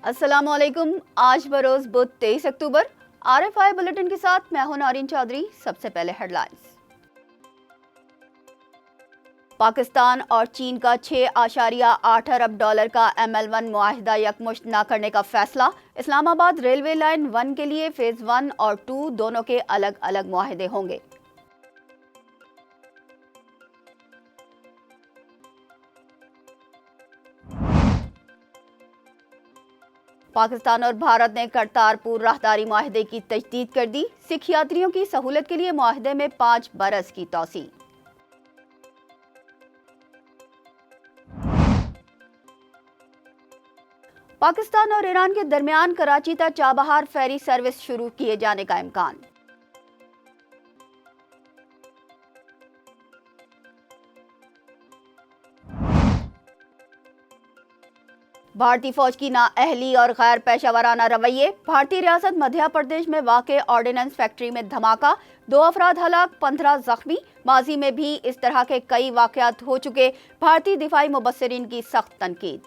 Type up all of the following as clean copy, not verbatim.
अस्सलाम वालेकुम। आज बरोज बुध 23 अक्टूबर। RFI बुलेटिन के साथ मैं हूं नारिन चौधरी। सबसे पहले हेडलाइंस। पाकिस्तान और चीन का 6.8 अरब डॉलर का ML1 मुआहिदा यकमुश्त न करने का फैसला। इस्लामाबाद रेलवे लाइन 1 के लिए फेज 1 और 2 दोनों के अलग अलग मुआहिदे होंगे। पाकिस्तान और भारत ने करतारपुर राहदारी मुआहिदे की तजदीद कर दी। सिख यात्रियों की सहूलत के लिए मुआहिदे में 5 बरस की तौसी। पाकिस्तान और ईरान के दरमियान कराची तक चाबहार फेरी सर्विस शुरू किए जाने का इम्कान। भारतीय फौज की नाअहली और गैर पेशा वराना रवैये। भारतीय रियासत मध्य प्रदेश में वाक़े ऑर्डिनेंस फैक्ट्री में धमाका, 2 अफराद हलाक, 15 जख्मी। माजी में भी इस तरह के कई वाक़यात हो चुके। भारतीय दिफाई मुबस्सिरीन की सख्त तनकीद।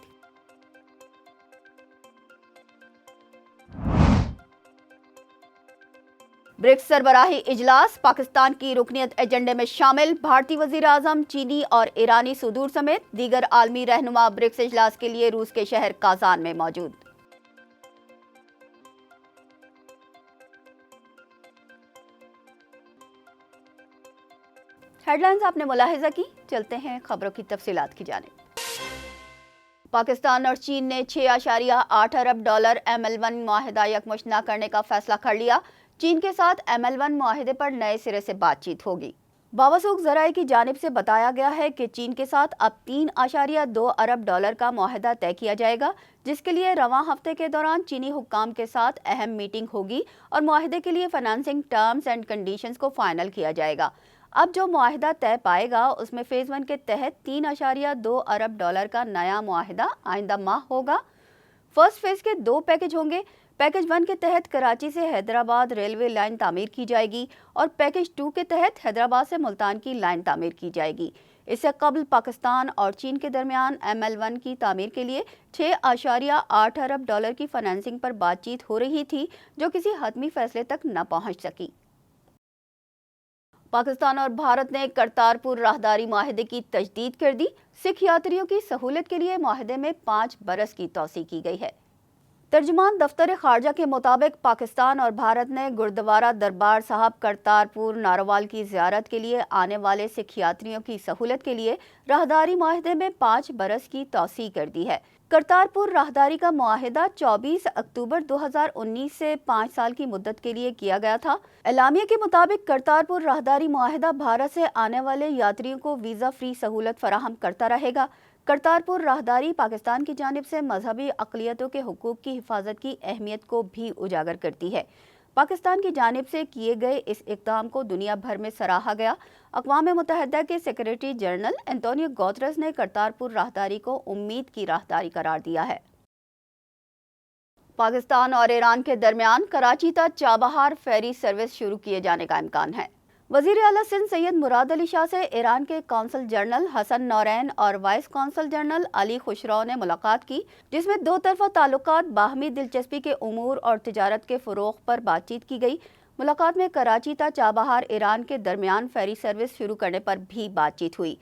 ब्रिक्स सरबराही इजलास, पाकिस्तान की रुकनियत एजेंडे में शामिल। भारतीय वजीर आजम, चीनी और ईरानी सदूर समेत दीगर आलमी रहनुमा ब्रिक्स इजलास के लिए रूस के शहर काजान में मौजूद। हेडलाइंस आपने मुलाहिजा की। चलते हैं खबरों की तफसीलात की जानिब। पाकिस्तान और चीन ने 6.8 अरब डॉलर ML1 मुआहिदा यकमुश्त न करने का फैसला कर लिया। चीन के साथ ML1 मुआहिदे पर नए सिरे से बातचीत होगी। बावसूख ज़राए की जानिब से बताया गया है कि चीन के साथ अब 3.2 अरब डॉलर का मुआहिदा तय किया जाएगा, जिसके लिए रवां हफ्ते के दौरान चीनी हुक्काम के साथ अहम मीटिंग होगी और मुआहिदे के लिए फाइनेंसिंग टर्म्स एंड कंडीशंस को फाइनल किया जाएगा। अब जो मुआहिदा तय पाएगा उसमें फेज़ 1 के तहत 3.2 अरब डॉलर का नया मुआहिदा आइंदा माह होगा। फर्स्ट फेज़ के 2 पैकेज होंगे। पैकेज 1 के तहत कराची से हैदराबाद रेलवे लाइन तामीर की जाएगी और पैकेज 2 के तहत हैदराबाद से मुल्तान की लाइन तामीर की जाएगी। इससे कबल पाकिस्तान और चीन के दरमियान ML1 की तामीर के लिए 6.8 अरब डॉलर की फाइनेंसिंग पर बातचीत हो रही थी, जो किसी हतमी फैसले तक न पहुंच सकी। पाकिस्तान और भारत ने करतारपुर राहदारी मुआहिदे की तजदीद कर दी। सिख यात्रियों की सहूलत के लिए मुआहिदे में 5 बरस की तौसी की गई है। तर्जुमान दफ्तर खारजा के मुताबिक पाकिस्तान और भारत ने गुरुद्वारा दरबार साहब करतारपुर नारोवाल की ज़ियारत के लिए आने वाले सिख यात्रियों की सहूलत के लिए राहदारी मुआहिदे में 5 बरस की तौसी कर दी है। करतारपुर राहदारी का मुआहिदा 24 अक्टूबर 2019 से 5 साल की मुद्दत के लिए किया गया था। एलामिया के मुताबिक करतारपुर राहदारी मुआहिदा भारत से आने वाले यात्रियों को वीज़ा फ्री सहूलत फराहम करता रहेगा। करतारपुर राहदारी पाकिस्तान की जानिब से मजहबी अक़लियतों के हुकूक की हिफाजत की अहमियत को भी उजागर करती है। पाकिस्तान की जानिब से किए गए इस इक़दाम को दुनिया भर में सराहा गया। अक़वाम मुत्तहिदा के सेक्रेटरी जनरल एंटोनियो गुतेरेस ने करतारपुर राहदारी को उम्मीद की राहदारी करार दिया है। पाकिस्तान और ईरान के दरमियान कराची तक चाबहार फेरी सर्विस शुरू किए जाने का इम्कान है। वज़ीर आला सिंध सैयद मुराद अली शाह से ईरान के कौंसल जनरल हसन नौरैन और vice consul general Ali Khusro ने मुलाकात की, जिसमें 2 तरफ़ा ताल्लुकात, बाहमी दिलचस्पी के उमूर और तिजारत के फ़रोग़ पर बातचीत की गई। मुलाकात में कराची ता चाबहार ईरान के दरमियान फेरी सर्विस शुरू करने पर भी बातचीत हुई।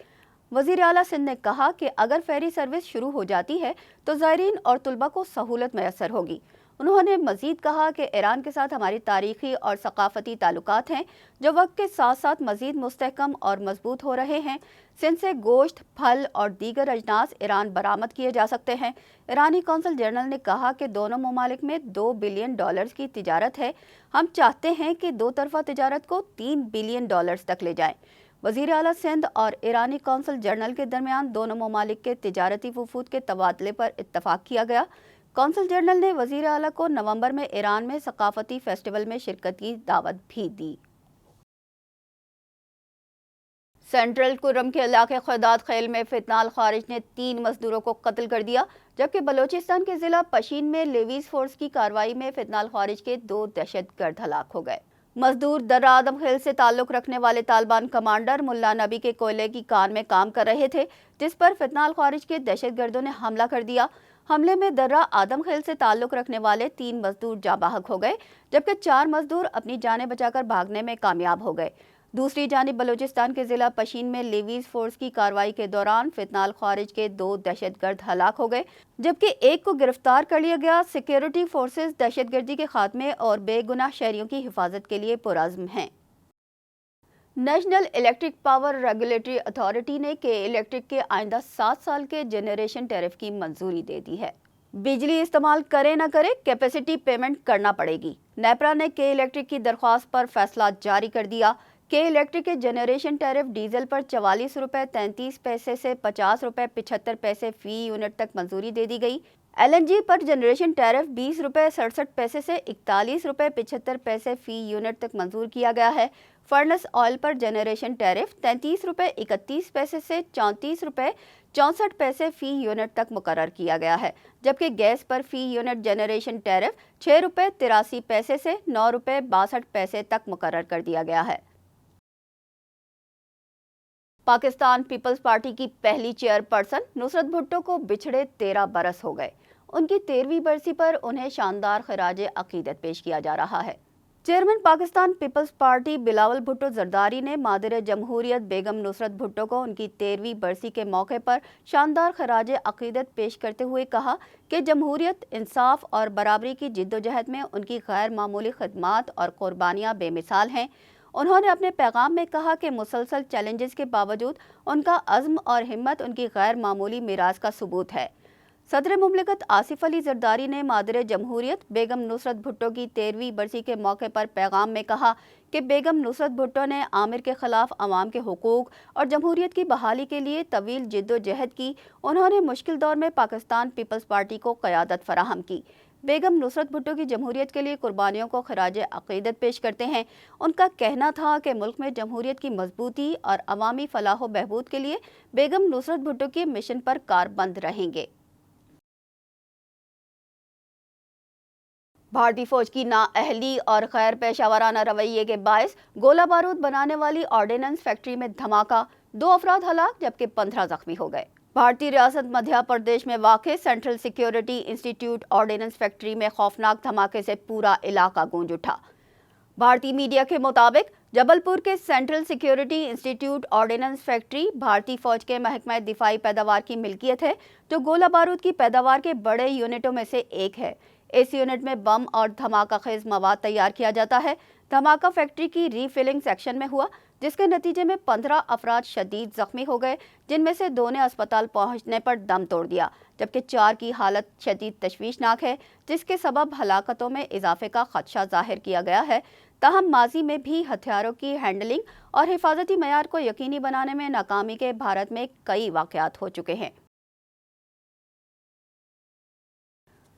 वज़ीर आला सिंध ने कहा कि अगर फेरी सर्विस शुरू हो जाती है तो ज़ायरीन और तुलबा को सहूलत मैसर होगी। उन्होंने मज़ीद कहा कि ईरान के साथ हमारी तारीख़ी और सक़ाफ़ती ताल्लुकात हैं, जो वक्त के साथ साथ मज़ीद मुस्तहकम और मजबूत हो रहे हैं। सिंध से गोश्त, फल और दीगर अजनास ईरान बरामद किए जा सकते हैं। ईरानी कौंसल जनरल ने कहा कि दोनों ममालिक में $2 बिलियन की तिजारत है। हम चाहते हैं कि 2 तरफ़ा तिजारत को $3 बिलियन तक ले जाएँ। वज़ीर आला सिंध और ईरानी कौंसल जनरल के दरमियान दोनों ममालिक के तिजारती वफूद के तबादले पर इत्तफ़ाक़ किया गया। कौंसल जनरल ने वज़ीर आला को नवंबर में ईरान में सकाफती फेस्टिवल में शिरकत की दावत भी दी। सेंट्रल कुर्रम के इलाके ख़ुदाद खेल में फितनाल खारिज ने 3 मजदूरों को कत्ल कर दिया, जबकि बलोचिस्तान के ज़िला पशीन में लेवीज फोर्स की कार्रवाई में फितनाल खारिज के 2 दहशतगर्द हलाक हो गए। मजदूर दर्रा आदम खेल से ताल्लुक रखने वाले तालिबान कमांडर मुल्ला नबी के कोयले की कान में काम कर रहे थे, जिस पर फितनाल खारिज के दहशतगर्दों ने हमला कर दिया। हमले में दर्रा आदम खेल से ताल्लुक रखने वाले 3 मजदूर जाँ बहक हो गए, जबकि 4 मजदूर अपनी जानें बचाकर भागने में कामयाब हो गए। दूसरी जानिब बलूचिस्तान के जिला पशीन में लेवीज फोर्स की कार्रवाई के दौरान फितनाल खारिज के 2 दहशतगर्द हलाक हो गए, जबकि एक को गिरफ्तार कर लिया गया। सिक्योरिटी फोर्सेस दहशतगर्दी के खात्मे और बेगुनाह शहरियों की हिफाजत के लिए पुरअज़्म हैं। National electric power regulatory authority ने के इलेक्ट्रिक के आइंदा 7 साल के जनरेशन टैरिफ की मंजूरी दे दी है। बिजली इस्तेमाल करे न करे कैपेसिटी पेमेंट करना पड़ेगी। नेपरा ने के इलेक्ट्रिक की दरख्वास्त पर फैसला जारी कर दिया। के इलेक्ट्रिक के जनरेशन टैरिफ डीजल पर 44 रुपये 33 पैसे से 50 रुपये 75 पैसे फी यूनिट तक मंजूरी दे दी गई। LNG पर जनरेशन टैरिफ 20 रुपये 67 पैसे से 41 रुपये 75 पैसे फी यूनिट तक मंजूर किया गया है। फर्नेस ऑयल पर जनरेशन टैरिफ 33 रुपये 31 पैसे से 34 रुपये 64 पैसे फी यूनिट तक मुकर्रर किया गया है, जबकि गैस पर फी यूनिट जनरेशन टैरिफ 6 रुपये 83 पैसे से 9 रुपये 62 पैसे तक मुकर्रर कर दिया गया है। पाकिस्तान पीपल्स पार्टी की पहली चेयरपर्सन नुसरत भुट्टो को बिछड़े 13 बरस हो गए। उनकी 13वीं बरसी पर उन्हें शानदार खिराज अकीदत पेश किया जा रहा है। Chairman Pakistan Peoples Party Bilawal Bhutto Zardari ने मादर जमहूरियत बेगम नुसरत भुट्टो को उनकी 13वीं बरसी के मौके पर शानदार खिराज अकीदत पेश करते हुए कहा कि जमहूरियत, इंसाफ और बराबरी की जिद्दोजहद में उनकी गैर मामूली खिदमात और कुर्बानियाँ बेमिसाल हैं। उन्होंने अपने पैगाम में कहा कि मुसलसल चैलेंजेस के बावजूद उनका अज़्म और हिम्मत उनकी गैर मामूली मीरास का सबूत है। सदर मुमलिकत आसिफ अली जरदारी ने मादर जमहूरियत बेगम नुसरत भुट्टो की 13वीं बरसी के मौके पर पैगाम में कहा कि बेगम नुसरत भुट्टो ने आमिर के खिलाफ अवाम के हुकूक और जमहूरियत की बहाली के लिए तवील जिद्दोजहद की। उन्होंने मुश्किल दौर में पाकिस्तान पीपल्स पार्टी को क़यादत फराहम की। बेगम नुसरत भुट्टो की जमहूरियत के लिए कुर्बानियों को खिराज अकीदत पेश करते हैं। उनका कहना था कि मुल्क में जमहूरियत की मजबूती और अवामी फलाह व बहबूद के लिए बेगम नुसरत भुट्टो के मिशन पर कारबंद रहेंगे। भारतीय फौज की नाअहली और गैर पेशावराना रवैये के बायस गोला बारूद बनाने वाली ऑर्डिनेंस फैक्ट्री में धमाका, 2 अफराद हलाक जबकि 15 जख्मी हो गए। भारतीय रियासत मध्य प्रदेश में वाक़ central security institute ordnance factory में खौफनाक धमाके से पूरा इलाका गूंज उठा। भारतीय मीडिया के मुताबिक जबलपुर के central security institute ordnance factory भारतीय फौज के महकमा दिफाई पैदावार की मिल्कियत है, जो गोला बारूद की पैदावार के बड़े यूनिटों में से एक है। इस यूनिट में बम और धमाका खेज मवाद तैयार किया जाता है। धमाका फैक्ट्री की रीफिलिंग सेक्शन में हुआ, जिसके नतीजे में 15 अफराद शदीद जख्मी हो गए, जिनमें से 2 ने अस्पताल पहुंचने पर दम तोड़ दिया, जबकि 4 की हालत शदीद तशवीशनाक है, जिसके सबब हलाकतों में इजाफे का खदशा जाहिर किया गया है। ताहम माजी में भी हथियारों की हैंडलिंग और हिफाजती मयार को यकीनी बनाने में नाकामी के भारत में कई वाक़यात हो चुके हैं।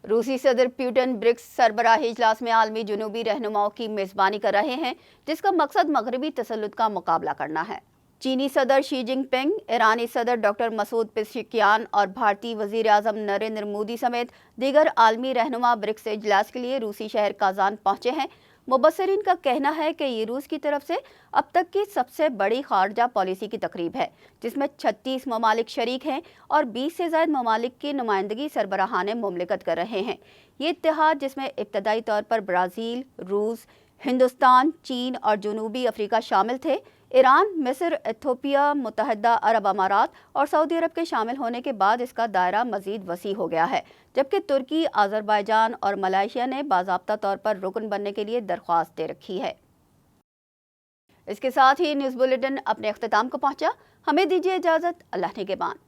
रूसी सदर पुतिन ब्रिक्स सरबराही इजलास में आलमी जुनूबी रहनुमाओं की मेज़बानी कर रहे हैं, जिसका मकसद मगरबी तसल्लुत का मुकाबला करना है। चीनी सदर शी जिनपिंग, ईरानी सदर डॉक्टर मसूद पेज़ेश्कियान और भारतीय वज़ीर आज़म नरेंद्र मोदी समेत दीगर आलमी रहनुमा ब्रिक्स इजलास के लिए रूसी शहर काजान पहुंचे हैं। मुबस्सिरीन का कहना है कि ये रूस की तरफ से अब तक की सबसे बड़ी खारजा पॉलिसी की तकरीब है, जिसमें 36 ममालिक शरीक हैं और 20 से ज़ायद ममालिक की नुमाइंदगी सरबराहान मुमलिकत कर रहे हैं। ये इत्तेहाद, जिसमें इब्तदाई तौर पर ब्राज़ील, रूस, हिंदुस्तान, चीन और जनूबी अफ्रीका शामिल थे, ईरान, मिस्र, इथियोपिया, मुत्तहदा अरब अमारात और सऊदी अरब के शामिल होने के बाद इसका दायरा मज़ीद वसी हो गया है, जबकि तुर्की, अज़रबैजान और मलेशिया ने बाज़ाब्ता तौर पर रुकन बनने के लिए दरख्वास्त दे रखी है। इसके साथ ही न्यूज़ बुलेटिन अपने अख्तिताम को पहुंचा। हमें दीजिए इजाज़त। अल्लाह निगहबान।